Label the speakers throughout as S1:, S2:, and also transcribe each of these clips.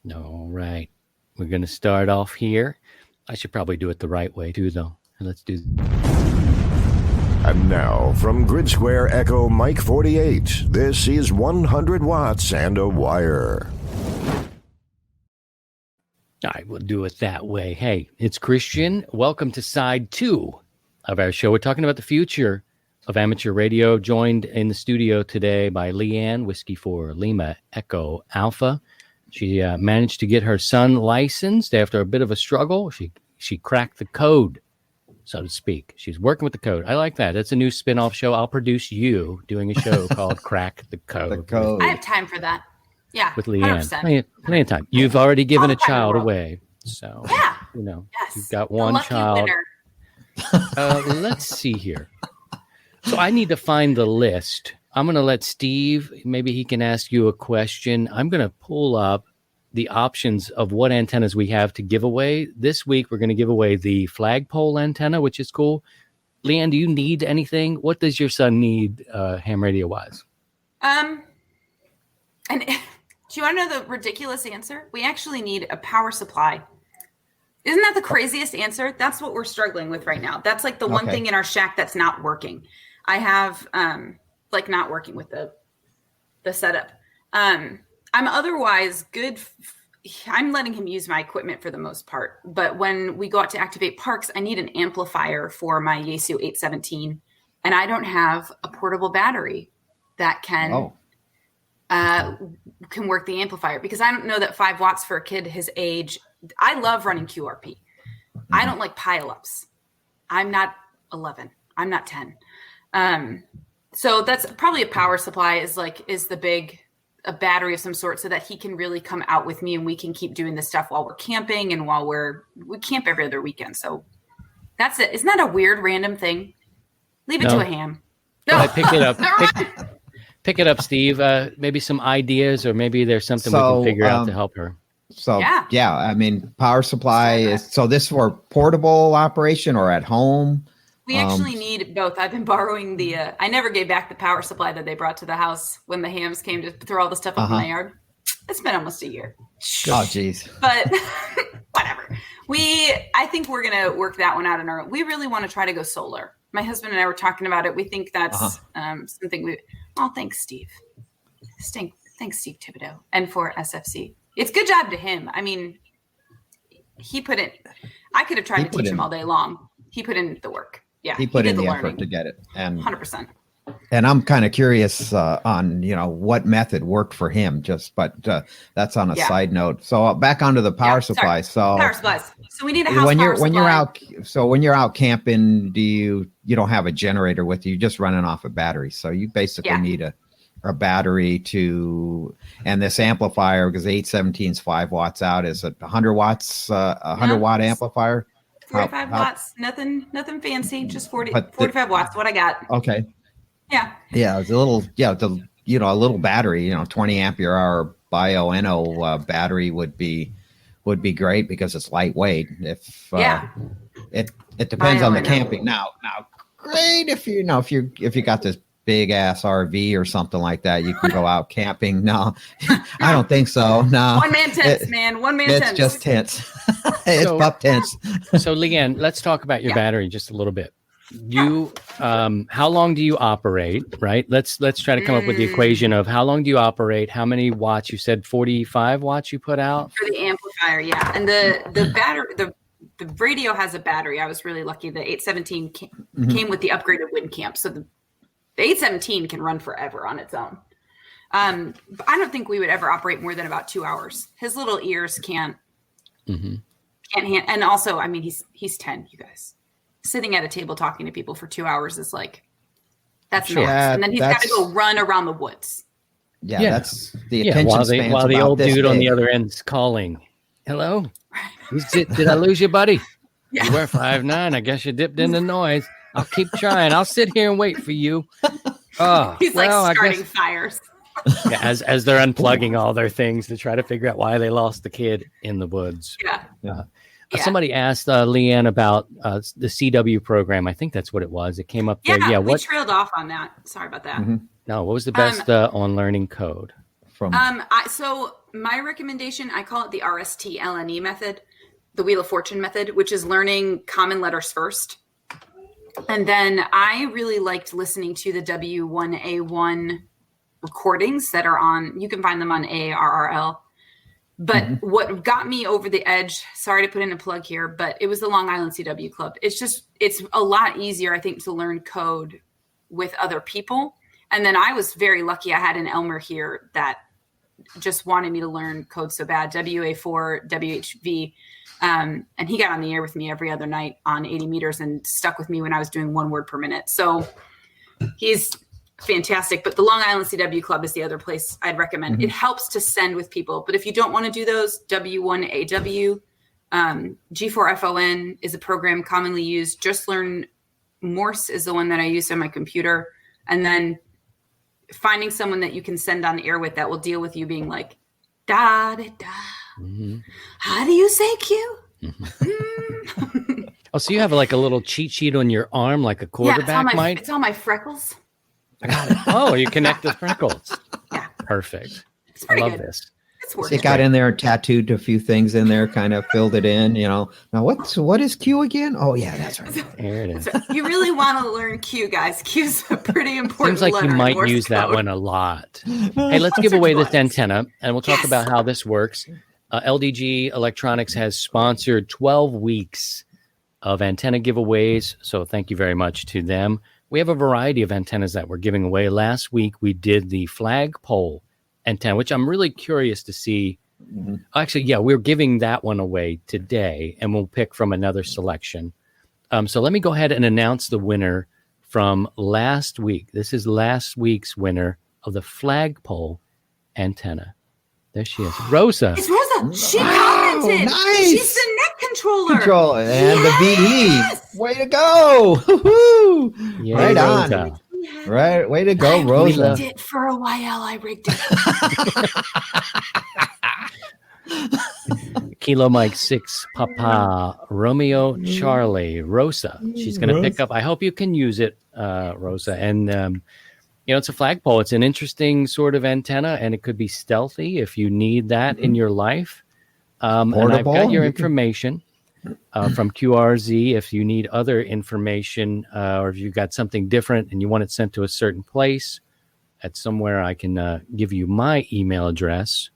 S1: All right. We're going to start off here. I should probably do it the right way too, though. Let's do.
S2: And now, from Grid Square Echo Mike 48, this is 100 Watts and a Wire.
S1: I will do it that way. Hey, it's Christian. Welcome to side 2 of our show. We're talking about the future of amateur radio. Joined in the studio today by Leanne, Whiskey for Lima Echo Alpha. She managed to get her son licensed after a bit of a struggle. She cracked the code, so to speak. She's working with the code. I like that. That's a new spin-off show. I'll produce you doing a show called Crack the Code.
S3: The code.
S4: I have time for that. Yeah,
S1: with Leanne. Plenty of time. You've already given a child away. So,
S4: yeah.
S1: Yes. You've got one child. Let's see here. So I need to find the list. I'm going to let Steve, maybe he can ask you a question. I'm going to pull up the options of what antennas we have to give away. This week, we're going to give away the flagpole antenna, which is cool. Leanne, do you need anything? What does your son need ham radio wise?
S4: And do you want to know the ridiculous answer? We actually need a power supply. Isn't that the craziest answer? That's what we're struggling with right now. That's like the one thing in our shack that's not working. I have not working with the setup. I'm otherwise good. I'm letting him use my equipment for the most part. But when we go out to activate parks, I need an amplifier for my Yaesu 817. And I don't have a portable battery that can work the amplifier, because I don't know that 5 watts for a kid his age. I love running QRP. I don't like pileups. I'm not 11. I'm not 10. So that's probably a power supply is a battery of some sort, so that he can really come out with me and we can keep doing this stuff while we're camping and while we camp every other weekend. So that's it. Isn't that a weird random thing? Leave it to a ham.
S1: No. Pick it up. Pick it up, Steve. Maybe some ideas, or maybe there's something we can figure out to help her.
S3: So, yeah, I mean, power supply is, so this for portable operation or at home?
S4: We actually need both. I've been borrowing I never gave back the power supply that they brought to the house when the hams came to throw all the stuff up in my yard. It's been almost a year.
S3: Oh, geez.
S4: But whatever. I think we're going to work that one out we really want to try to go solar. My husband and I were talking about it. We think that's something thanks, Steve. Thanks, Steve Thibodeau, and for SFC. It's good job to him. I mean, I could have tried to teach him all day long. He put in the work. Yeah,
S3: he put in the effort to get it, and
S4: 100%.
S3: And I'm kind of curious on what method worked for him. But that's on a side note. So back onto the power supply. So
S4: power supplies. So we need a house when
S3: you're out. So when you're out camping, you don't have a generator with you? You're just running off a battery. So you basically need a battery and this amplifier, because 817 is 5 watts out. Is it 100 watts? 100-watt amplifier.
S4: 45 watts, nothing fancy, just 45 watts. What I got.
S3: Okay.
S4: Yeah.
S3: Yeah, it's a little. Yeah, a little battery. 20 ampere hour Bio-NO battery would be great because it's lightweight. If it depends on the camping. Now, great if you got this big ass RV or something like that, you can go out camping. No, I don't think so. No,
S4: one man tents, man. One man tents.
S3: It's just tents. It's pup tents.
S1: So, Leanne, let's talk about your battery just a little bit. You, how long do you operate? Right. Let's try to come up with the equation of how long do you operate? How many watts? You said 45 watts you put out
S4: for the amplifier. Yeah, and the battery, the radio has a battery. I was really lucky. The 817 came with the upgraded wind camp, so the 817 can run forever on its own. But I don't think we would ever operate more than about 2 hours. His little ears can't handle. And also, I mean, he's 10. You guys, sitting at a table talking to people for 2 hours is that's nuts. And then he's got to go run around the woods.
S3: Yeah, that's the attention span.
S1: While the old dude on the other end's calling, "Hello, did I lose you, buddy? Yeah. You were 5'9". I guess you dipped in the noise. I'll keep trying. I'll sit here and wait for you." Oh,
S4: he's starting fires.
S1: Yeah, as they're unplugging all their things to try to figure out why they lost the kid in the woods.
S4: Yeah.
S1: Somebody asked Leanne about the CW program. I think that's what it was. It came up there. Yeah,
S4: we trailed off on that. Sorry about that.
S1: No, what was the best on learning code?
S4: So my recommendation, I call it the RST LNE method, the Wheel of Fortune method, which is learning common letters first. And then I really liked listening to the W1A1 recordings that are on, you can find them on ARRL. But what got me over the edge, sorry to put in a plug here, but it was the Long Island CW Club. It's a lot easier, I think, to learn code with other people. And then I was very lucky. I had an Elmer here that just wanted me to learn code so bad, WA4, WHV. And he got on the air with me every other night on 80 meters and stuck with me when I was doing 1 word per minute. So he's fantastic. But the Long Island CW Club is the other place I'd recommend. It helps to send with people. But if you don't want to do those, W1AW, G4FON is a program commonly used. Just Learn Morse is the one that I use on my computer. And then finding someone that you can send on air with that will deal with you being like, da, da, da. How do you say Q?
S1: Oh, so you have like a little cheat sheet on your arm, like a quarterback might?
S4: It's on my freckles.
S1: I got it. Oh, you connect the freckles.
S4: Yeah.
S1: Perfect.
S4: It's pretty
S1: I love
S4: good.
S1: this.
S4: It's working.
S3: It got in there, tattooed a few things in there, kind of filled it in, Now what is Q again? Oh yeah, that's right.
S1: There it is.
S4: So you really want to learn Q, guys. Q's a pretty important
S1: Seems like
S4: letter
S1: you
S4: in
S1: might
S4: Morse
S1: use that
S4: code.
S1: one a lot. Hey, let's give away this antenna, and we'll talk about how this works. LDG Electronics has sponsored 12 weeks of antenna giveaways, so thank you very much to them. We have a variety of antennas that we're giving away. Last week, we did the flagpole antenna, which I'm really curious to see. Actually, yeah, we're giving that one away today, and we'll pick from another selection. So let me go ahead and announce the winner from last week. This is last week's winner of the flagpole antenna. There she is. Rosa.
S4: It's Rosa. She commented.
S3: Nice.
S4: She's the neck controller.
S3: And the VE. Way to go. Woo-hoo.
S1: Yay,
S3: Right on.
S1: Rosa.
S3: Right. Way to go,
S4: I
S3: Rosa.
S4: rigged it for a while. I rigged it.
S1: Kilo Mike 6 Papa Romeo Charlie Rosa. She's going to pick up. I hope you can use it, Rosa. And it's a flagpole. It's an interesting sort of antenna, and it could be stealthy if you need that in your life. And I've got your information from QRZ. If you need other information, or if you've got something different and you want it sent to a certain place, at somewhere, I can give you my email address,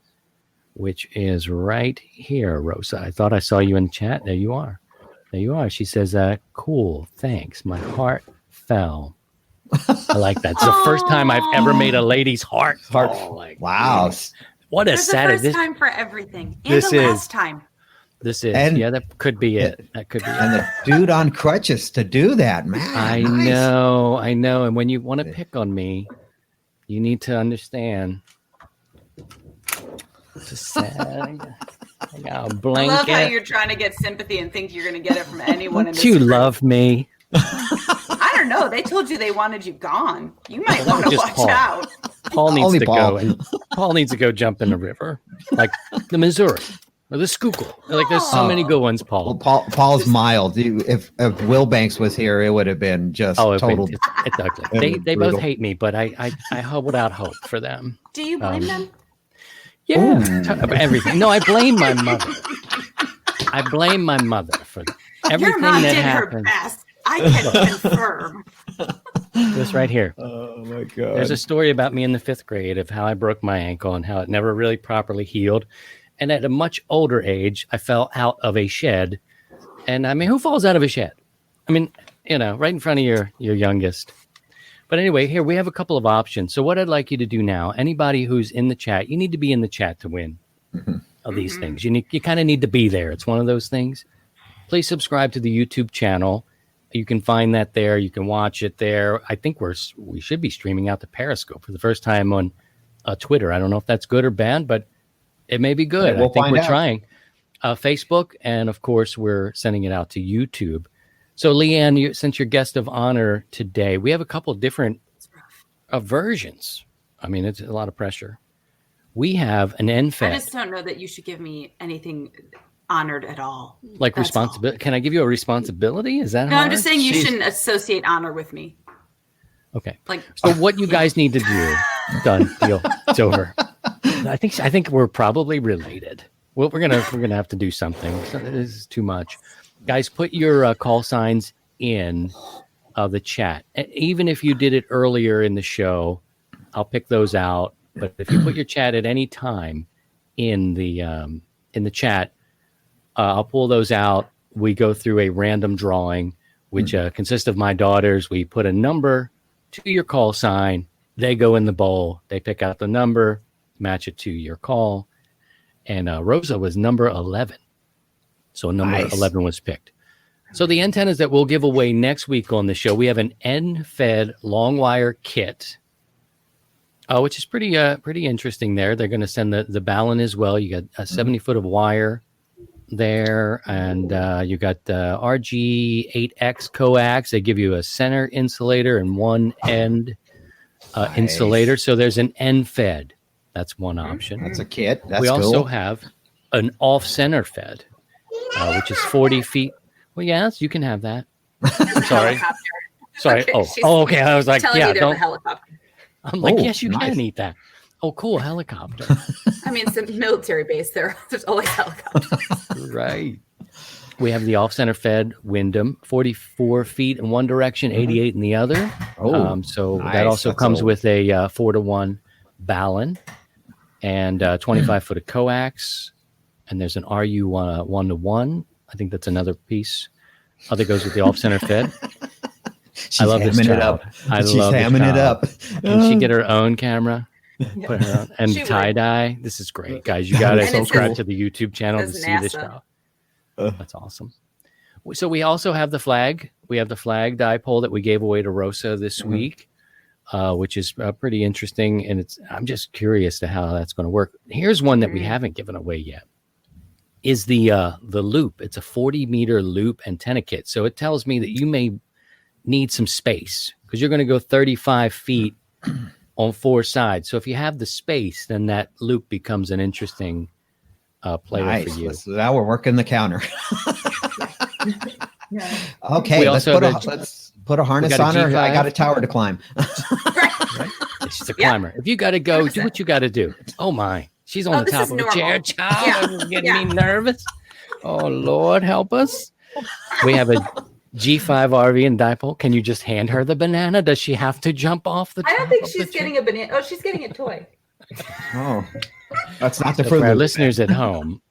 S1: which is right here, Rosa. I thought I saw you in the chat. There you are. There you are. She says, cool, thanks. My heart fell. I like that. It's the first time I've ever made a lady's heart fall. Like,
S3: wow.
S1: What a
S4: There's
S1: sad
S4: a first time for everything. And
S1: this
S4: the
S1: is-
S4: last time.
S1: This is.
S3: And-
S1: yeah, that could be it. That could be it.
S3: And the dude on crutches to do that, man.
S1: I
S3: Nice.
S1: know. And when you want to pick on me, you need to understand. It's a sad. I got a
S4: I
S1: blanket.
S4: love how you're trying to get sympathy and think you're going to get it from anyone in
S1: Don't
S4: this
S1: you
S4: group.
S1: love me?
S4: I don't know. They told you they wanted you gone. You might want to
S1: just
S4: watch
S1: Paul.
S4: out.
S1: Paul needs
S3: Only
S1: to
S3: Paul.
S1: go. And Paul needs to go jump in the river, like the Missouri or the Schuylkill. Like there's so many good ones,
S3: Well,
S1: Paul.
S3: Paul's mild. If Will Banks was here, it would have been just total.
S1: It's ugly.
S3: and
S1: They
S3: brutal.
S1: both hate me, but I hold out hope for them.
S4: Do you blame them?
S1: Yeah, everything. No, I blame my mother. I blame my mother for everything
S4: Your mom
S1: that
S4: did her
S1: happened.
S4: best. I can confirm.
S1: This right here.
S3: Oh my god!
S1: There's a story about me in the 5th grade of how I broke my ankle and how it never really properly healed. And at a much older age, I fell out of a shed. And I mean, who falls out of a shed? I mean, right in front of your youngest. But anyway, here we have a couple of options. So what I'd like you to do now, anybody who's in the chat, you need to be in the chat to win of these things. You kind of need to be there. It's one of those things. Please subscribe to the YouTube channel. You can find that there. You can watch it there. I think we should be streaming out to Periscope for the first time on Twitter. I don't know if that's good or bad, but it may be good.
S3: Yeah, we'll
S1: I think
S3: find
S1: we're
S3: out.
S1: trying. Facebook, and of course, we're sending it out to YouTube. So, Leanne, since you're guest of honor today, we have a couple different versions. I mean, it's a lot of pressure. We have an NFET.
S4: I just don't know that you should give me anything honored at all.
S1: Like
S4: That's
S1: responsibility. Can I give you a responsibility? Is that
S4: No,
S1: hard?
S4: I'm just saying you
S1: Jeez.
S4: shouldn't associate honor with me.
S1: Okay.
S4: Like,
S1: So what you guys need to do, done, deal, it's over. I think we're probably related. Well, we're gonna have to do something. This is too much, guys. Put your call signs in the chat. Even if you did it earlier in the show, I'll pick those out. But if you put your chat at any time in the chat, I'll pull those out. We go through a random drawing, which consists of my daughters. We put a number to your call sign. They go in the bowl. They pick out the number, match it to your call. And Rosa was number 11. So number 11 was picked. So the antennas that we'll give away next week on the show, we have an end-fed long wire kit, which is pretty interesting there. They're going to send the balun as well. You got a 70 foot of wire there, and you got RG8X coax. They give you a center insulator and one end insulator. So there's an end fed. That's one option.
S3: That's a kit. That's
S1: we
S3: cool.
S1: also have an off-center fed, which is 40 feet. Well, yes, you can have that. I'm sorry. Sorry.
S4: Okay,
S1: okay. I was like, yeah,
S4: don't. A helicopter.
S1: I'm like, yes, you can eat that. Oh, cool, helicopter.
S4: I mean, it's a military base. There's always helicopters.
S1: Right. We have the off-center fed Wyndham, 44 feet in one direction, 88 in the other. So that also comes with a 4-to-1 balun and 25 foot of coax. And there's an RU 1-to-1. I think that's another piece. Other goes with the off-center fed.
S3: I love this child. She's hamming it up.
S1: Can she get her own camera? Put her on. And tie-dye. This is great, guys. You got to subscribe to the YouTube channel to see this show. That's awesome. So we also have the flag. We have the flag dipole that we gave away to Rosa this week, which is pretty interesting. And I'm just curious to how that's going to work. Here's one that we haven't given away yet. Is the loop. It's a 40-meter loop antenna kit. So it tells me that you may need some space because you're going to go 35 feet on 4 sides. So if you have the space, then that loop becomes an interesting player for you.
S3: Now we're working the counter. Okay, let's put a harness on her. I got a tower to climb.
S1: Right? She's a climber. If you got to go, 100%. Do what you got to do. Oh my. She's on the top of the chair. Child, this is getting me nervous. Oh, Lord, help us. We have a G5 RV and dipole. Can you just hand her the banana? Does she have to jump off the top?
S4: I don't think she's getting a banana. Oh, she's getting a toy.
S3: Oh, that's not the
S1: for our listeners at home.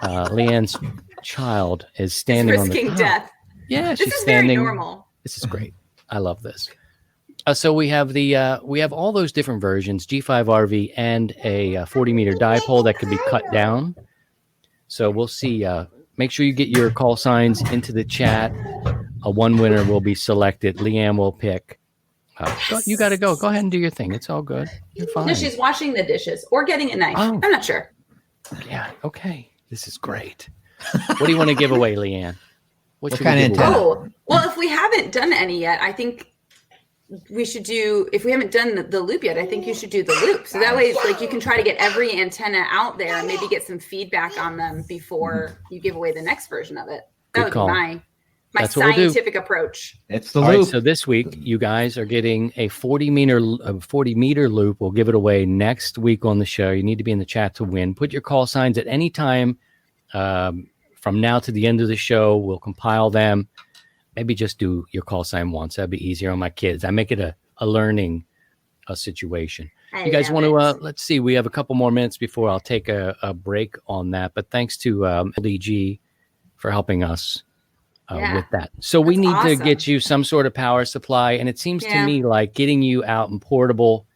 S1: Leanne's child is standing on the top.
S4: Death.
S1: Yeah,
S4: this
S1: she's
S4: is
S1: standing.
S4: Very normal.
S1: This is great. I love this. So we have we have all those different versions, G5 RV and a 40-meter dipole that can be cut down. So we'll see. Make sure you get your call signs into the chat. One winner will be selected. Leanne will pick. You got to go. Go ahead and do your thing. It's all good. You're fine.
S4: No, she's washing the dishes or getting a knife. I'm not sure.
S1: Yeah. Okay. This is great. What do you want to give away, Leanne?
S3: What kind of antenna?
S4: Oh, well, if we haven't done any yet, I think we should do, if we haven't done the loop yet, I think you should do the loop. So that way it's like you can try to get every antenna out there and maybe get some feedback on them before you give away the next version of it. That would be my scientific approach.
S3: It's the loop. Right,
S1: so this week you guys are getting a 40-meter loop. We'll give it away next week on the show. You need to be in the chat to win. Put your call signs at any time from now to the end of the show. We'll compile them. Maybe just do your call sign once. That'd be easier on my kids. I make it a learning situation. You guys want to, let's see, we have a couple more minutes before I'll take a break on that. But thanks to LDG for helping us with that. So we need to get you some sort of power supply. And it seems to me like getting you out and portable,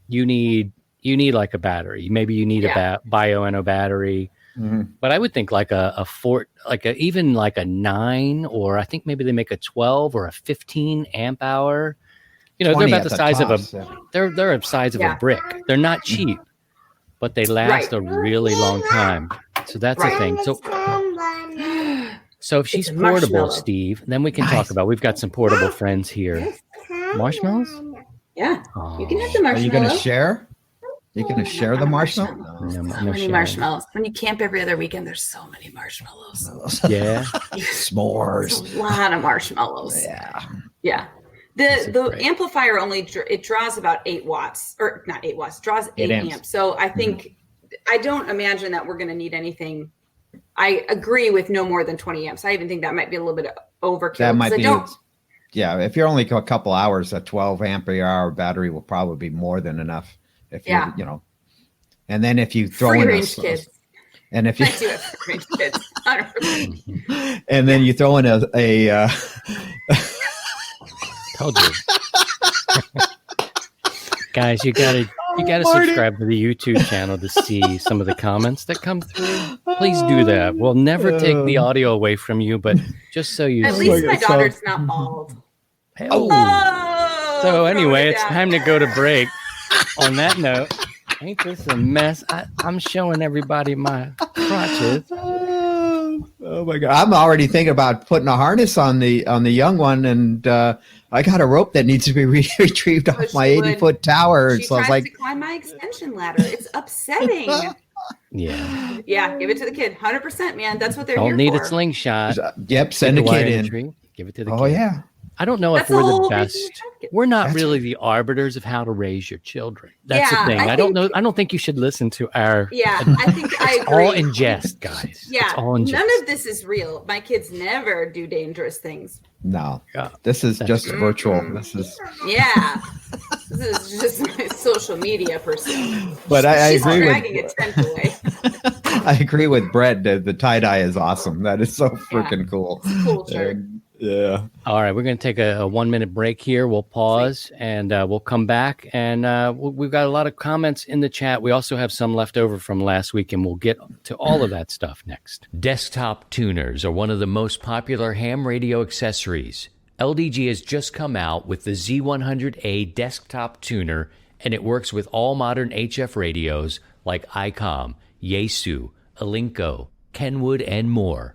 S1: you need like a battery. Maybe you need a Bioenno battery. Mm-hmm. But I would think like even like a 9, or I think maybe they make a 12 or a 15 amp hour. You know, they're about the size of they're the size of a brick. They're not cheap, but they last a really long time. So that's a thing. So if she's portable, Steve, then we can talk about. We've got some portable friends here. Marshmallows?
S4: Yeah, you can have the marshmallows.
S3: Are you going to share? You're going to share the marshmallows?
S4: So many marshmallows. When you camp every other weekend, there's so many marshmallows.
S1: Yeah.
S3: S'mores.
S4: There's a lot of marshmallows.
S3: Yeah.
S4: Yeah. The amplifier it draws about 8 watts, or not 8 watts, draws 8 amps. So I think I don't imagine that we're going to need anything. I agree with no more than 20 amps. I even think that might be a little bit overkill.
S3: That might be. Yeah, if you're only a couple hours, a 12 ampere hour battery will probably be more than enough. If you and then if you throw in
S4: kids.
S3: And if you
S4: I do have free-range kids, 100%.
S3: And then you throw in a
S1: Told you. Guys, you gotta subscribe to the YouTube channel to see some of the comments that come through. Please do that. We'll never take the audio away from you, but just so you
S4: At least my daughter's not bald.
S1: So anyway, it's time to go to break. On that note, ain't this a mess? I'm showing everybody my crotches.
S3: Oh my God! I'm already thinking about putting a harness on the young one, and I got a rope that needs to be retrieved off my 80-foot tower.
S4: She tries to climb my extension ladder. It's upsetting. Yeah. Give it to the kid. 100%, man. That's what they're here for.
S1: Don't need a slingshot.
S3: Yep. Send a kid in.
S1: Give it to the kid.
S3: Oh yeah.
S1: I don't know if we're the best. We're not really the arbiters of how to raise your children. That's the thing. I don't know. I don't think you should listen to our.
S4: Yeah, I think I agree.
S1: All in jest, guys.
S4: Yeah,
S1: it's all in jest.
S4: None of this is real. My kids never do dangerous things.
S3: No, this is just virtual. This is
S4: this is just my social media person.
S3: But I agree
S4: dragging a tent away.
S3: I agree with Brett. The tie dye is awesome. That is so freaking cool.
S4: It's a cool shirt.
S3: Yeah.
S1: All right, we're going to take a 1-minute break here. We'll pause and we'll come back. And we've got a lot of comments in the chat. We also have some left over from last week, and we'll get to all of that stuff next. Desktop tuners are one of the most popular ham radio accessories. LDG has just come out with the Z100A desktop tuner, and it works with all modern HF radios like ICOM, Yaesu, Alinco, Kenwood, and more.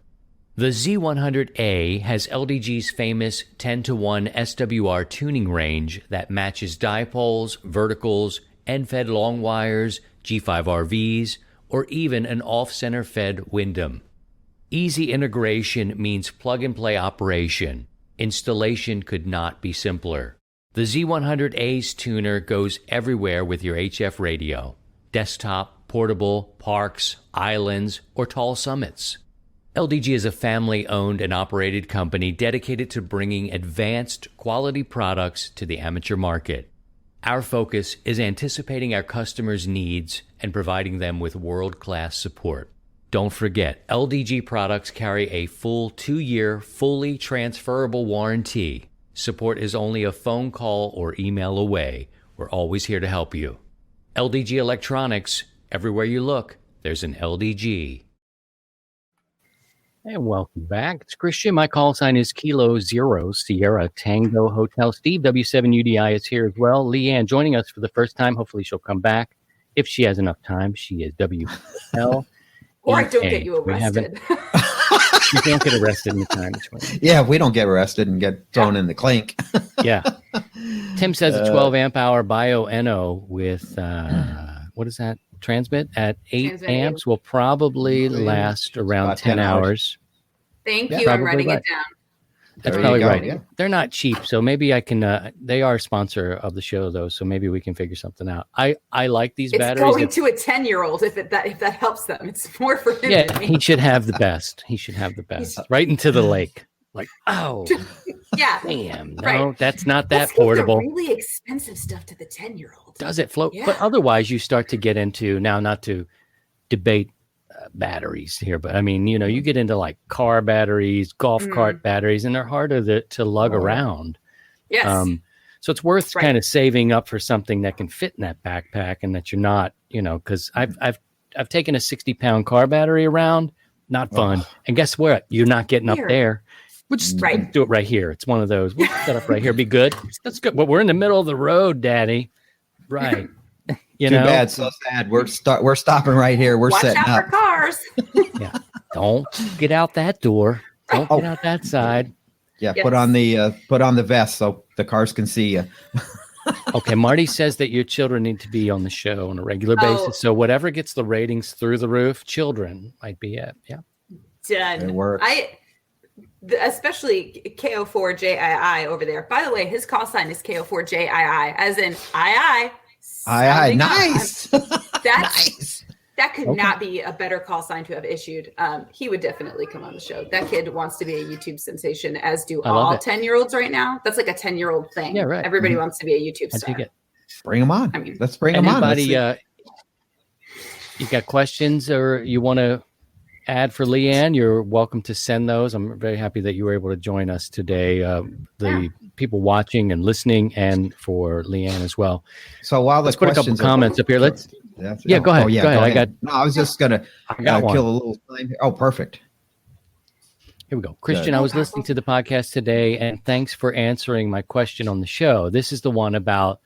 S1: The Z100A has LDG's famous 10-to-1 SWR tuning range that matches dipoles, verticals, end-fed long wires, G5RVs, or even an off-center fed Wyndham. Easy integration means plug-and-play operation. Installation could not be simpler. The Z100A's tuner goes everywhere with your HF radio: desktop, portable, parks, islands, or tall summits. LDG is a family-owned and operated company dedicated to bringing advanced quality products to the amateur market. Our focus is anticipating our customers' needs and providing them with world-class support. Don't forget, LDG products carry a full 2-year, fully transferable warranty. Support is only a phone call or email away. We're always here to help you. LDG Electronics, everywhere you look, there's an LDG. And welcome back. It's Christian. My call sign is Kilo Zero Sierra Tango Hotel. Steve, W7UDI, is here as well. Leanne joining us for the first time. Hopefully she'll come back. If she has enough time, she is WL.
S4: Or I don't get you arrested.
S1: You can't get arrested in the time between.
S3: Yeah, we don't get arrested and get thrown in the clink.
S1: Yeah. Tim says a 12 amp hour Bio-NO with, what is that? Transmit at 8 amps will probably last around 10 hours.
S4: Thank you. I'm writing it down.
S1: That's probably right. Yeah. They're not cheap, so maybe I can. They are a sponsor of the show, though, so maybe we can figure something out. I like these batteries.
S4: It's going to a 10-year-old if that helps them. It's more for him.
S1: Yeah, he should have the best. He should have the best. Right into the lake. Like, oh,
S4: yeah,
S1: damn, no, that's not that portable.
S4: The really expensive stuff to the 10-year-old.
S1: Does it float? Yeah. But otherwise, you start to get into, now not to debate batteries here, but I mean, you get into like car batteries, golf cart batteries, and they're harder to lug around.
S4: Yes.
S1: So it's worth kind of saving up for something that can fit in that backpack, and that you're not, because I've taken a 60-pound car battery around, not fun. And guess what? You're not getting up there. We'll just do it right here. It's one of those. We'll set up right here. Be good. That's good. But we're in the middle of the road, Daddy. Right.
S3: Too bad. So sad. We're stopping right here. We're
S4: Watch
S3: setting
S4: out
S3: up.
S4: For cars.
S1: Yeah. Don't get out that door. Don't get out that side.
S3: Yeah. Yes. Put on the vest so the cars can see you.
S1: Okay. Marty says that your children need to be on the show on a regular basis. So whatever gets the ratings through the roof, children might be it. Yeah.
S4: Done.
S3: It works.
S4: especially KO4JII over there. By the way, his call sign is KO4JII, as in I.
S3: Nice.
S4: That's
S3: Nice.
S4: That could not be a better call sign to have issued. He would definitely come on the show. That kid wants to be a YouTube sensation, as do all 10-year-olds right now. That's like a 10-year-old thing.
S1: Yeah, right.
S4: Everybody wants to be a YouTube star.
S1: I take it.
S3: Bring them on. I mean, let's bring them on.
S1: Anybody, you got questions or you want to add for Leanne? You're welcome to send those. I'm very happy that you were able to join us today. The people watching and listening, and for Leanne as well.
S3: So while
S1: let's put a couple comments up here. Go ahead. Go ahead.
S3: I was just gonna kill a little time here. Oh, perfect.
S1: Here we go. Christian, I was listening to the podcast today, and thanks for answering my question on the show. This is the one about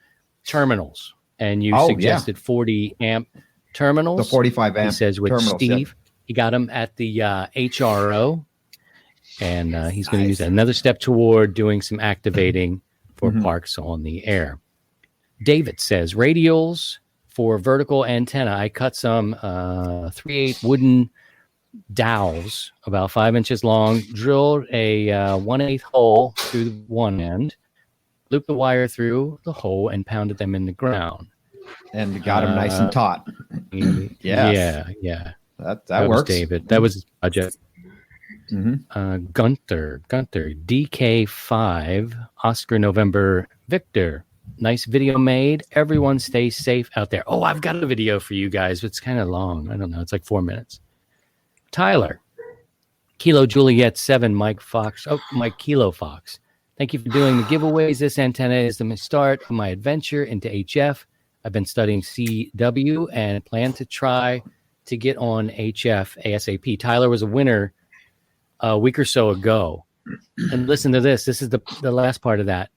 S1: terminals, and you suggested 40 amp terminals.
S3: The 45 amp.
S1: He says with Steve, he got them at the HRO, and he's going to use another step toward doing some activating for parks on the air. David says radials for vertical antenna. I cut some 3/8 wooden dowels about 5 inches long, drilled a 1/8 hole through one end, looped the wire through the hole, and pounded them in the ground.
S3: And got them nice and taut.
S1: Yeah. That
S3: works.
S1: David. That was his project. Gunter, DK5, Oscar November Victor. Nice video made. Everyone stay safe out there. Oh, I've got a video for you guys. It's kind of long. I don't know. It's like 4 minutes. Tyler, Kilo Juliet 7, Mike Kilo Fox. Thank you for doing the giveaways. This antenna is the start of my adventure into HF. I've been studying CW and plan to try to get on HF ASAP. Tyler was a winner a week or so ago. And listen to this. This is the last part of that.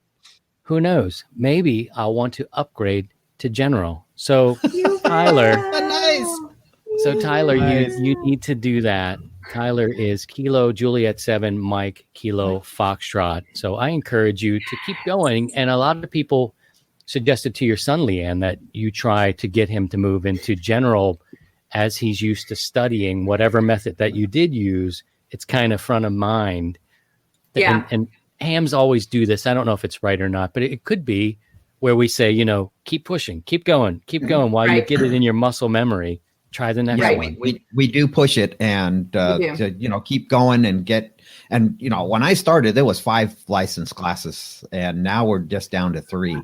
S1: Who knows? Maybe I'll want to upgrade to general. So Tyler, you need to do that. Tyler is Kilo Juliet 7, Mike Kilo Foxtrot. So I encourage you to keep going. And a lot of people suggested to your son, Leanne, that you try to get him to move into general as he's used to studying whatever method that you did use. It's kind of front of mind.
S4: Yeah.
S1: And hams always do this. I don't know if it's right or not, but it could be where we say, keep pushing, keep going while you get it in your muscle memory. Try the next one.
S3: We do push it and to keep going and get. And when I started, there was 5 license classes, and now we're just down to 3.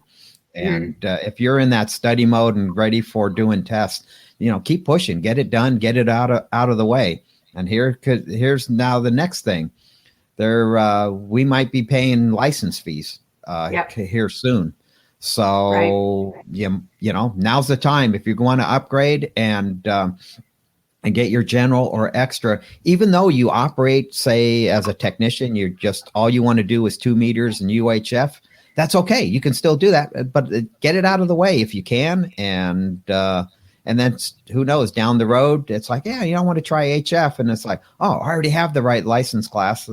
S3: And if you're in that study mode and ready for doing tests, keep pushing, get it done, get it out of the way. And here's now the next thing. We might be paying license fees here soon. So now's the time if you want to upgrade and get your general or extra. Even though you operate, say, as a technician, all you want to do is 2 meters and UHF. That's okay. You can still do that, but get it out of the way if you can. And then who knows, down the road, it's like, I want to try HF. And it's like, I already have the right license class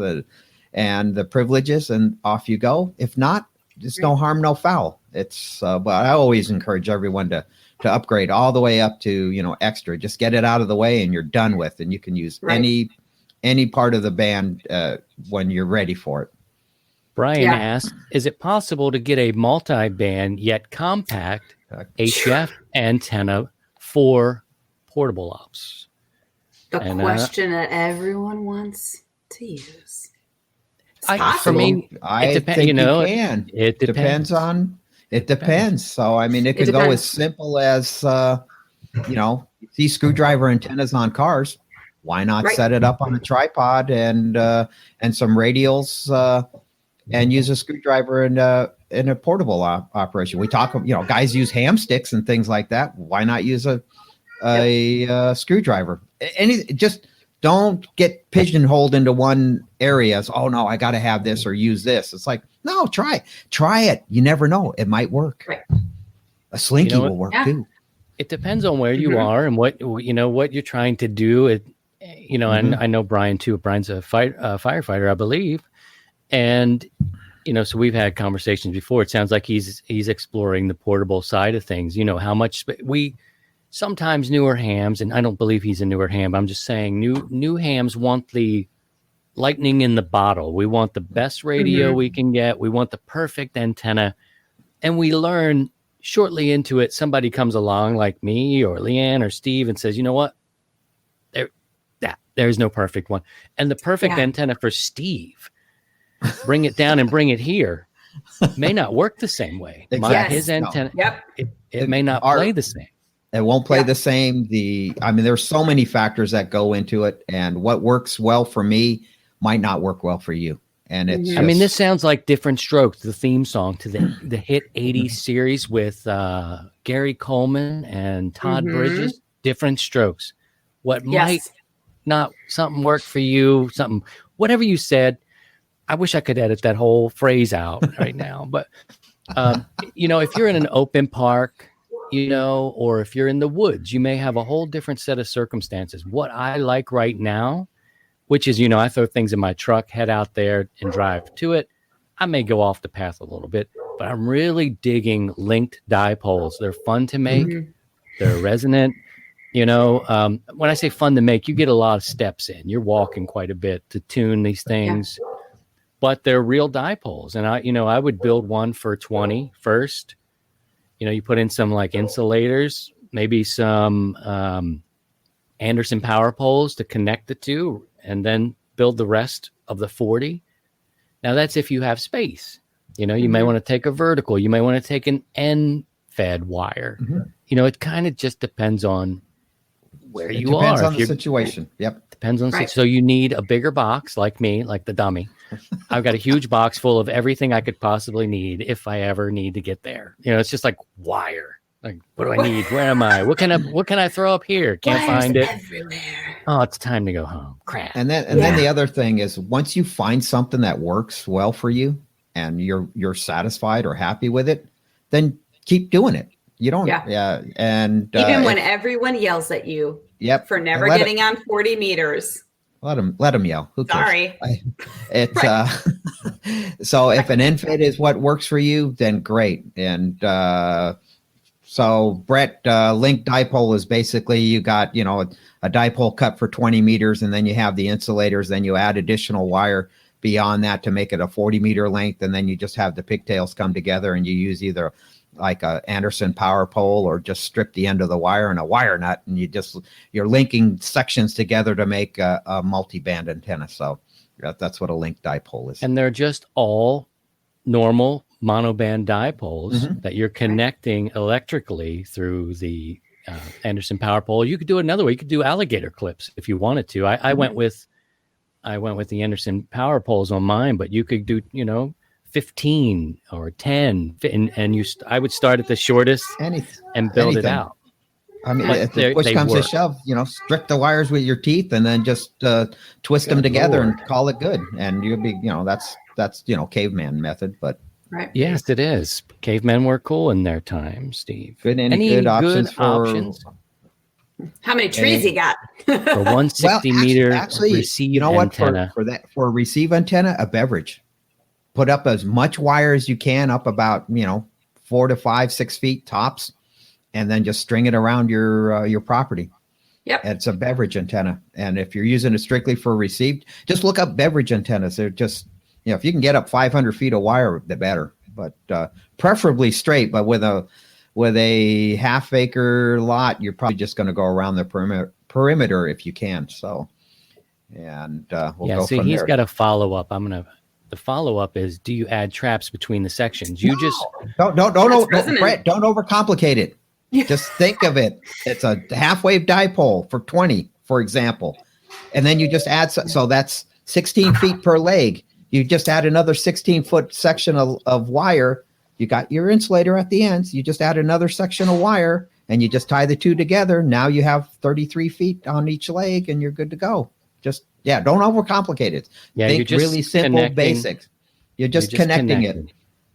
S3: and the privileges, and off you go. If not, it's no harm, no foul. It's, but I always encourage everyone to upgrade all the way up to, extra. Just get it out of the way and you're done with, and you can use any part of the band when you're ready for it.
S1: Brian asked, is it possible to get a multi-band yet compact HF antenna for portable ops?
S4: The question that everyone wants to use.
S1: For me,
S3: I think you can. It depends. It depends. So, I mean, it could go as simple as, see screwdriver antennas on cars. Why not set it up on a tripod and some radials and use a screwdriver in a portable operation? We talk, guys use ham sticks and things like that. Why not use a screwdriver? Just don't get pigeonholed into one area. As, oh no, I got to have this or use this. It's like, no, try it. You never know. It might work. Right. A slinky will work too.
S1: It depends on where you are and what you're trying to do. And I know Brian too. Brian's a firefighter, I believe. And, so we've had conversations before. It sounds like he's exploring the portable side of things. How much sometimes newer hams, and I don't believe he's a newer ham. I'm just saying new hams want the lightning in the bottle. We want the best radio we can get. We want the perfect antenna. And we learn shortly into it, somebody comes along like me or Leanne or Steve and says, you know what? There's no perfect one. And the perfect antenna for Steve, bring it down and bring it here, may not work the same way.
S3: Exactly.
S1: His antenna,
S4: Yep.
S1: it may not play the same.
S3: It won't play the same. There's so many factors that go into it, and what works well for me might not work well for you. And it's
S1: this sounds like Different Strokes, the theme song to the hit 80s series with Gary Coleman and Todd Bridges. Different Strokes. What might not something work for you, something, whatever you said. I wish I could edit that whole phrase out right now. But, if you're in an open park, or if you're in the woods, you may have a whole different set of circumstances. What I like right now, which is, I throw things in my truck, head out there and drive to it. I may go off the path a little bit, but I'm really digging linked dipoles. They're fun to make. They're resonant. When I say fun to make, you get a lot of steps in. You're walking quite a bit to tune these things, but they're real dipoles. And I would build one for 20 first. You put in some like insulators, maybe some Anderson power poles to connect the two, and then build the rest of the 40. Now that's if you have space. You may want to take a vertical. You may want to take an end-fed wire. It kind of just depends on where you are.
S3: Depends on the situation. Yep.
S1: Depends on the situation. So you need a bigger box like me, like the dummy. I've got a huge box full of everything I could possibly need if I ever need to get there. It's just like wire. Like, what do I need? Where am I? What can I throw up here? Can't find it.
S4: Everywhere.
S1: Oh, it's time to go home. Crap.
S3: And then the other thing is, once you find something that works well for you and you're satisfied or happy with it, then keep doing it. You don't, and
S4: even when everyone yells at you, for never getting on 40 meters.
S3: Let them yell. Who cares?
S4: Sorry.
S3: So if an end-fed is what works for you, then great. And so Brett, linked dipole is basically you got a dipole cut for 20 meters, and then you have the insulators. Then you add additional wire beyond that to make it a 40-meter length, and then you just have the pigtails come together, and you use either like a Anderson power pole or just strip the end of the wire and a wire nut, and you're linking sections together to make a multi-band antenna. So that's what a linked dipole is.
S1: And they're just all normal monoband dipoles that you're connecting electrically through the Anderson power pole. You could do it another way. You could do alligator clips if you wanted to. I went with the Anderson power poles on mine, but you could do 15 or 10, and I would start at the shortest and build it out.
S3: I mean, if the push comes to shove, strip the wires with your teeth and then just twist them together and call it good. And you'll be, that's caveman method, but.
S4: Right.
S1: Yes, it is. Cavemen were cool in their time, Steve.
S3: Any good options?
S4: How many trees you got?
S1: For 160 meter receive antenna.
S3: For a receive antenna, a beverage. Put up as much wire as you can, up about 4 to 5, 6 feet tops, and then just string it around your property.
S4: Yep.
S3: It's a beverage antenna, and if you're using it strictly for received, just look up beverage antennas. They're just if you can get up 500 feet of wire, the better. But preferably straight. But with a half-acre lot, you're probably just going to go around the perimeter if you can. So, and we'll go from there.
S1: He's got a follow-up. The follow-up is: do you add traps between the sections?
S3: Don't Brett, don't overcomplicate it. Just think of it. It's a half-wave dipole for 20, for example, and then you just add. So that's 16 feet per leg. You just add another 16-foot section of wire. You got your insulator at the ends. You just add another section of wire, and you just tie the two together. Now you have 33 feet on each leg, and you're good to go. Just don't overcomplicate it. Think really simple basics. You're just connecting it.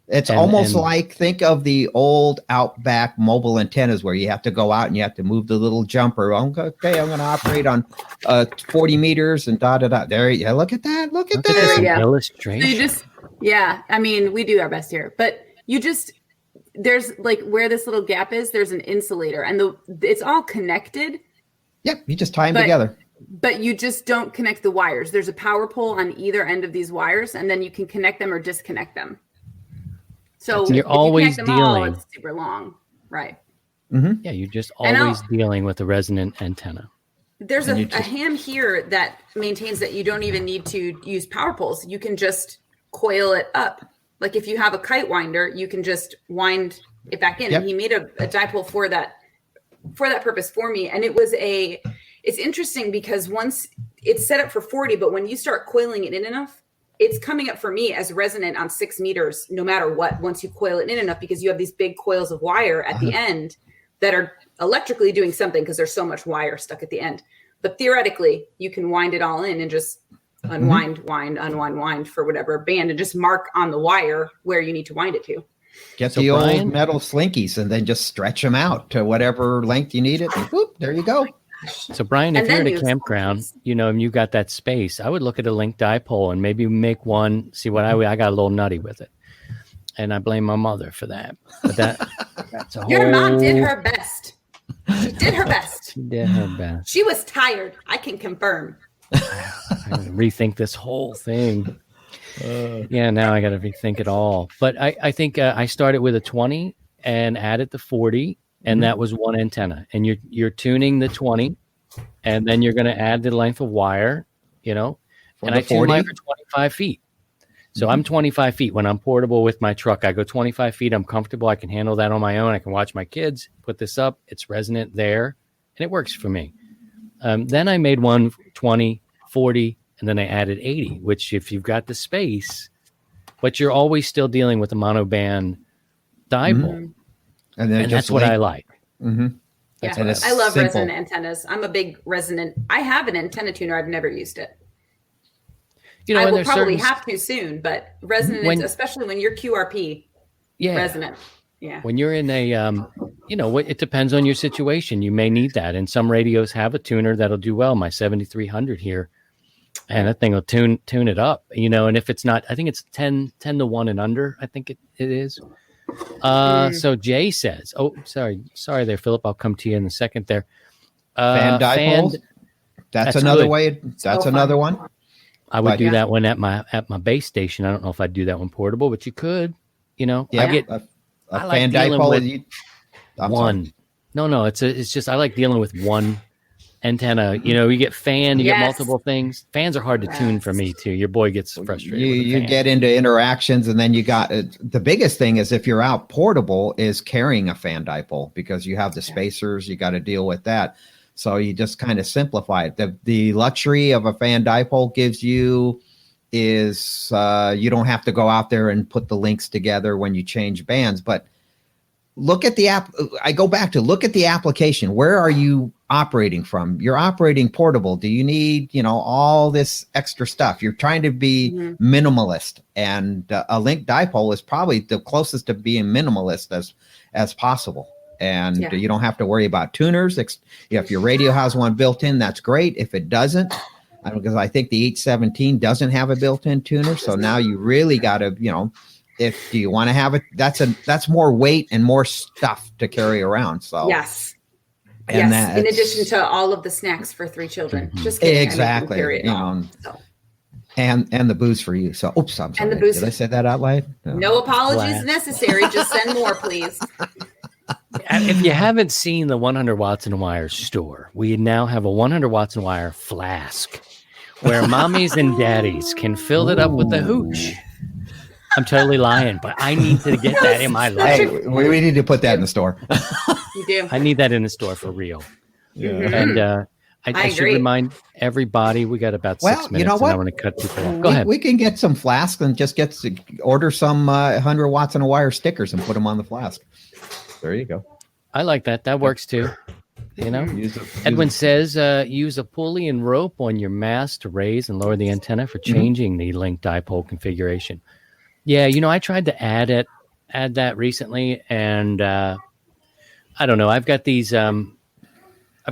S3: It's almost like, think of the old Outback mobile antennas where you have to go out and you have to move the little jumper. Okay, I'm going to operate on 40 meters and da-da-da. There, look at that. Look at that.
S1: Illustration.
S4: So we do our best here. But there's like where this little gap is, there's an insulator. And it's all connected.
S3: Yep, you just tie them together.
S4: but you just don't connect the wires. There's a power pole on either end of these wires, and then you can connect them or disconnect them. So
S1: you're always
S4: you connect them all,
S1: dealing.
S4: it's super long, right?
S3: Mm-hmm.
S1: Yeah, you're just always dealing with a resonant antenna.
S4: There's a ham here that maintains that you don't even need to use power poles. You can just coil it up. Like if you have a kite winder, you can just wind it back in.
S3: Yep.
S4: And he made a dipole for that purpose for me. And it's interesting because once it's set up for 40, but when you start coiling it in enough, it's coming up for me as resonant on 6 meters, no matter what, once you coil it in enough, because you have these big coils of wire at the end that are electrically doing something because there's so much wire stuck at the end. But theoretically, you can wind it all in and just unwind, wind for whatever band and just mark on the wire where you need to wind it to.
S3: Get the old metal slinkies and then just stretch them out to whatever length you need it. And whoop, there you go.
S1: So Brian, if you're at a campground, and you got that space, I would look at a link dipole and maybe make one. See what I got a little nutty with it, and I blame my mother for that. But that's a
S4: Your mom did her best. She did her best.
S1: She did her best.
S4: She was tired. I can confirm.
S1: I gotta rethink this whole thing. Now I got to rethink it all. But I think I started with a 20 and added the 40. And that was one antenna, and you're tuning the 20, and then you're going to add the length of wire, and I tune mine for 25 feet. So I'm 25 feet. When I'm portable with my truck, I go 25 feet. I'm comfortable. I can handle that on my own. I can watch my kids, put this up. It's resonant there, and it works for me. Then I made one 20, 40, and then I added 80, which if you've got the space, but you're always still dealing with a monoband dipole. And that's what I like.
S4: Mm-hmm. Yeah, I love resonant antennas. I'm a big resonant. I have an antenna tuner. I've never used it. I will probably have to soon, but resonant, especially when you're QRP, resonant. Yeah.
S1: When you're in a, it depends on your situation. You may need that. And some radios have a tuner that'll do well. My 7300 here, and that thing will tune it up, and if it's not, I think it's 10 to 1 and under. I think it is. So Jay says, sorry there, Philip. I'll come to you in a second there.
S3: Fan dipoles. That's another good way. That's another one.
S1: I would do that one at my base station. I don't know if I'd do that one portable, but you could,
S3: Yeah, I get a fan dipole.
S1: One. No, it's just I like dealing with one antenna. You get fan, you get multiple things. Fans are hard to tune for me too. Your boy gets frustrated.
S3: You get into interactions, and then you got the biggest thing is if you're out portable is carrying a fan dipole, because you have the spacers. You got to deal with that. So you just kind of simplify it. The luxury of a fan dipole gives you is you don't have to go out there and put the links together when you change bands. But look at the app. I go back to look at the application. Where are you operating from? You're operating portable. Do you need, all this extra stuff? You're trying to be minimalist, and a link dipole is probably the closest to being minimalist as possible. And you don't have to worry about tuners. If your radio has one built in, that's great. If it doesn't, because I think the 817 doesn't have a built-in tuner. So now you really got to, do you want to have it? That's more weight and more stuff to carry around. So
S4: yes. And in addition to all of the snacks for 3 children. Just kidding.
S3: Exactly. And the booze for you. So, oops, I'm sorry. Did I say that out loud?
S4: No apologies necessary. Just send more, please.
S1: If you haven't seen the 100 watts and wire store, we now have a 100 watts and wire flask where mommies and daddies can fill it up with the hooch. I'm totally lying, but I need to get that in my life.
S3: Hey, we need to put that in the store.
S4: You do.
S1: I need that in the store for real. Yeah. And I should remind everybody, we got about 6 minutes.
S3: You know what?
S1: And I want to cut people off. Go ahead.
S3: We can get some flasks and just order some 100 watts and a wire stickers and put them on the flask. There you go.
S1: I like that. That works too. Edwin says, use a pulley and rope on your mast to raise and lower the antenna for changing the link dipole configuration. Yeah, I tried to add that recently, and I don't know. I've got these. I've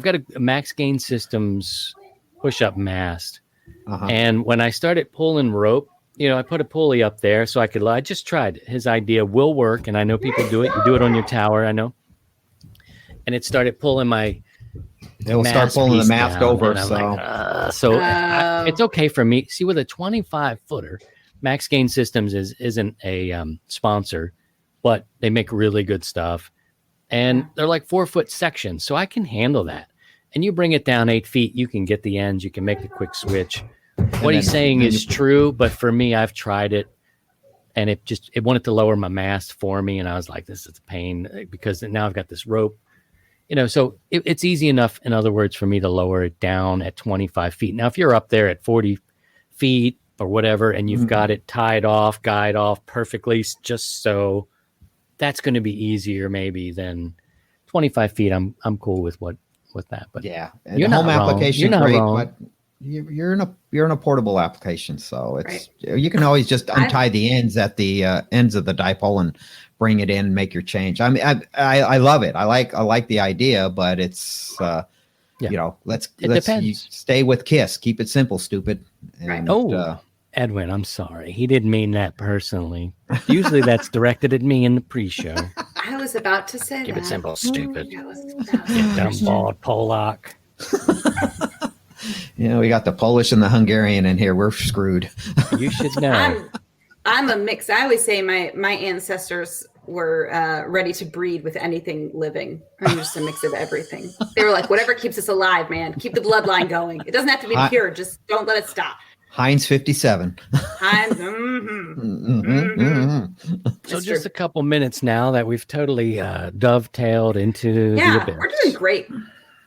S1: got a Max Gain Systems push-up mast, and when I started pulling rope, I put a pulley up there so I just tried. His idea will work, and I know people do it. You do it on your tower, I know. And it started pulling my
S3: They'll start pulling the mask over.
S1: It's okay for me. See, with a 25 footer, Max Gain Systems isn't a sponsor, but they make really good stuff. And they're like 4-foot sections, so I can handle that. And you bring it down 8 feet, you can get the ends, you can make a quick switch. What he's saying is true, but for me, I've tried it, and it wanted to lower my mast for me, and I was like, this is a pain, because now I've got this rope. So it's easy enough, in other words, for me to lower it down at 25 feet. Now, if you're up there at 40 feet or whatever, and you've got it guide off perfectly, just so, that's going to be easier maybe than 25 feet. I'm cool with that. But
S3: yeah,
S1: you're not
S3: home
S1: wrong.
S3: application,
S1: you're not
S3: great,
S1: wrong.
S3: but you're in a portable application, so it's you can always just untie the ends at the ends of the dipole and bring it in and make your change. I mean, I love it. I like the idea, but it's let's stay with KISS. Keep it simple, stupid. And,
S1: Edwin, I'm sorry. He didn't mean that personally. Usually that's directed at me in the pre-show.
S4: I was about to say
S1: Keep it simple, stupid.
S4: You
S1: dumb bald Polak.
S3: We got the Polish and the Hungarian in here. We're screwed.
S1: You should know.
S4: I'm a mix. I always say my ancestors were ready to breed with anything living. I'm just a mix of everything. They were like, whatever keeps us alive, man. Keep the bloodline going. It doesn't have to be pure. Just don't let it stop.
S3: Heinz 57.
S4: Heinz.
S1: So just a couple minutes now that we've totally dovetailed into the abyss.
S4: We're doing great.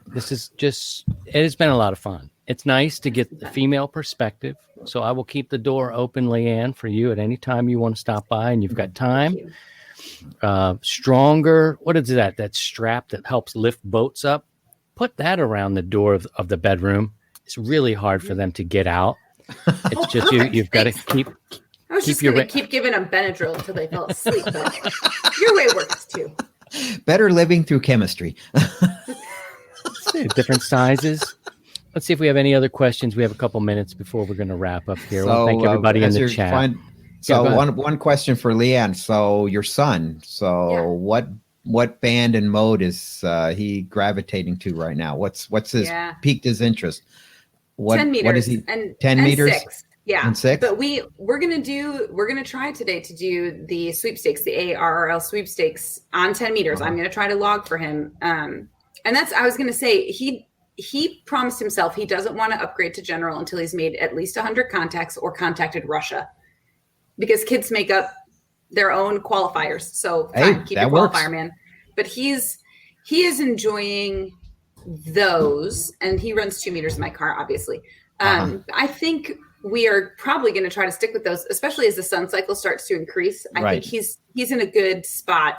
S1: This is it has been a lot of fun. It's nice to get the female perspective. So I will keep the door open, Leanne, for you at any time you want to stop by and you've got time. Stronger. What is that? That strap that helps lift boats up. Put that around the door of the bedroom. It's really hard for them to get out. It's just you've got to keep.
S4: I was just going to keep giving them Benadryl until they fell asleep. But your way works too.
S3: Better living through chemistry.
S1: Different sizes. Let's see if we have any other questions. We have a couple minutes before we're going to wrap up here. We'll thank everybody in the chat.
S3: One question for Leanne. So your son. So what band and mode is he gravitating to right now? What's his piqued his interest?
S4: 10 meters.
S3: What is he?
S4: And
S3: 10 meters.
S4: 6. Yeah.
S3: And 6.
S4: But we're gonna try today to do the sweepstakes, the ARRL sweepstakes on 10 meters. I'm gonna try to log for him. And that's I was gonna say he promised himself he doesn't want to upgrade to general until he's made at least 100 contacts or contacted Russia, because kids make up their own qualifiers. So keep your qualifier, man. But he is enjoying those, and he runs 2 meters in my car, obviously. I think we are probably going to try to stick with those, especially as the sun cycle starts to increase. I think he's in a good spot.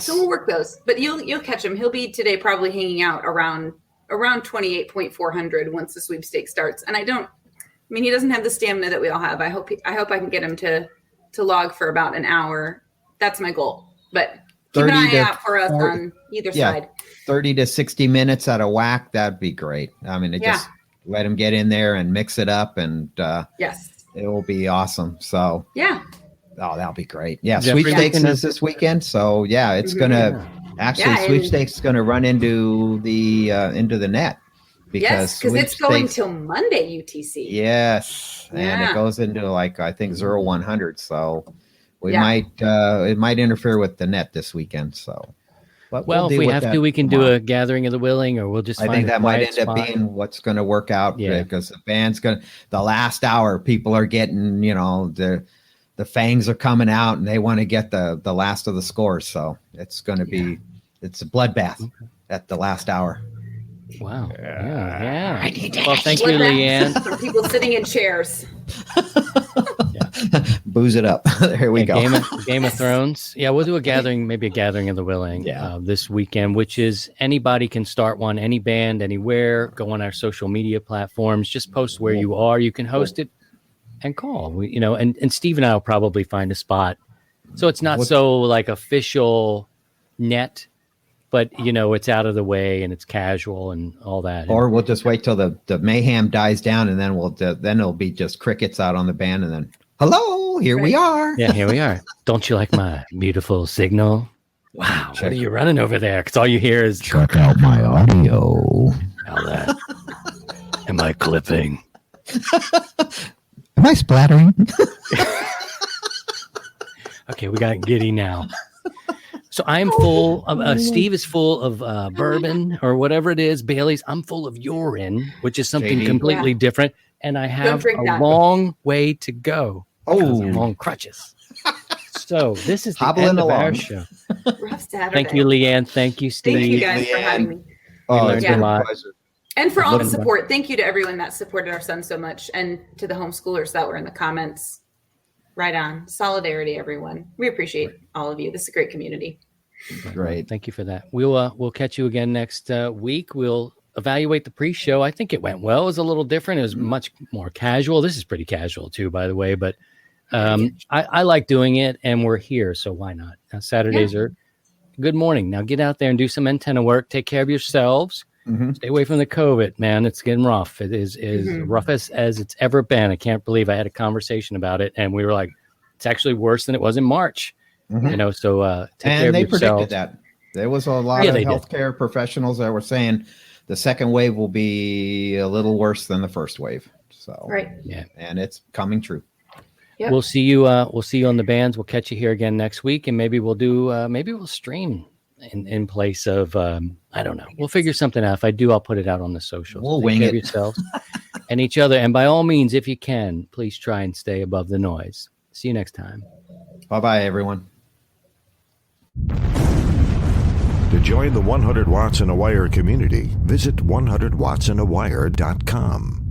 S4: So we'll work those, but you'll catch him. He'll be today probably hanging out around 28.400 once the sweepstakes starts. And he doesn't have the stamina that we all have. I hope I can get him to log for about an hour. That's my goal, but keep an eye out for us on either side.
S3: 30 to 60 minutes at a whack. That'd be great. I mean, just let him get in there and mix it up, and it will be awesome. So that'll be great. Yeah, sweepstakes is this weekend. So it's gonna sweepstakes is gonna run into the net because
S4: it's going till Monday UTC.
S3: Yes, and it goes into I think 0100. So we might it might interfere with the net this weekend. So.
S1: But if we have to, we can do a gathering of the willing, or we'll just.
S3: I think that might end up being what's going to work out because the band's the last hour, people are getting, the fangs are coming out and they want to get the last of the scores. So it's going to be, it's a bloodbath at the last hour.
S1: Wow. Yeah. I need to thank you, Leanne.
S4: For people sitting in chairs.
S3: Booze it up. There we go.
S1: Game of Thrones. Yeah, we'll do maybe a gathering of the willing this weekend, which is anybody can start one, any band, anywhere. Go on our social media platforms. Just post where you are. You can host it and call. And Steve and I will probably find a spot. So it's not so official net, but it's out of the way and it's casual and all that.
S3: Or we'll just wait till the mayhem dies down, and then it'll be just crickets out on the band, and then hello, here we are.
S1: Yeah, here we are. Don't you like my beautiful signal? Wow. What are you running over there? Because all you hear is
S3: Check out my audio.
S1: how that. Am I clipping?
S3: Am I splattering?
S1: Okay, we got giddy now. So I'm full of, Steve is full of bourbon or whatever it is, Bailey's. I'm full of urine, which is something
S3: JD.
S1: completely different. And I have
S4: drink
S1: a
S4: that.
S1: long way to go. because
S3: Oh.
S1: I'm on crutches. So this is the
S3: Hobbling
S1: end of our
S3: along.
S1: show.
S4: Rough Saturday.
S1: Thank you, Leanne. Thank you, Steve.
S4: Thank you guys for
S3: Leanne.
S4: having me.
S3: Oh,
S1: learned
S3: it's
S1: a
S3: been a
S1: lot.
S3: pleasure.
S4: And for all the
S1: Looking back.
S4: support. Thank you to everyone that supported our son so much, and to the homeschoolers that were in the comments. Right on. Solidarity, everyone. We appreciate all of you. This is a great community.
S3: Great.
S1: Thank you for that. We'll catch you again next week. We'll evaluate the pre-show. I think it went well. It was a little different. It was much more casual. This is pretty casual too, by the way. But I like doing it, and we're here, so why not? Now, Saturdays are good morning. Now get out there and do some antenna work. Take care of yourselves.
S3: Mm-hmm.
S1: Stay away from the COVID, man. It's getting rough. It is rough as it's ever been. I can't believe I had a conversation about it, and we were like, it's actually worse than it was in March.
S3: Mm-hmm.
S1: You know, so take care
S3: And
S1: of
S3: they
S1: yourselves.
S3: predicted that. There was a lot of
S1: they did.
S3: healthcare professionals that were saying the second wave will be a little worse than the first wave. So
S4: Right.
S1: Yeah.
S3: and it's coming true.
S4: Yep.
S1: We'll see you. We'll see you on the bands. We'll catch you here again next week, and maybe we'll do. Maybe we'll stream in place of. I don't know. We'll figure something out. If I do, I'll put it out on the socials.
S3: We'll
S1: Take
S3: wing
S1: care of
S3: it.
S1: yourselves and each other. And by all means, if you can, please try and stay above the noise. See you next time.
S3: Bye-bye, everyone.
S2: To join the 100 Watts in a Wire community, visit 100wattsinawire.com.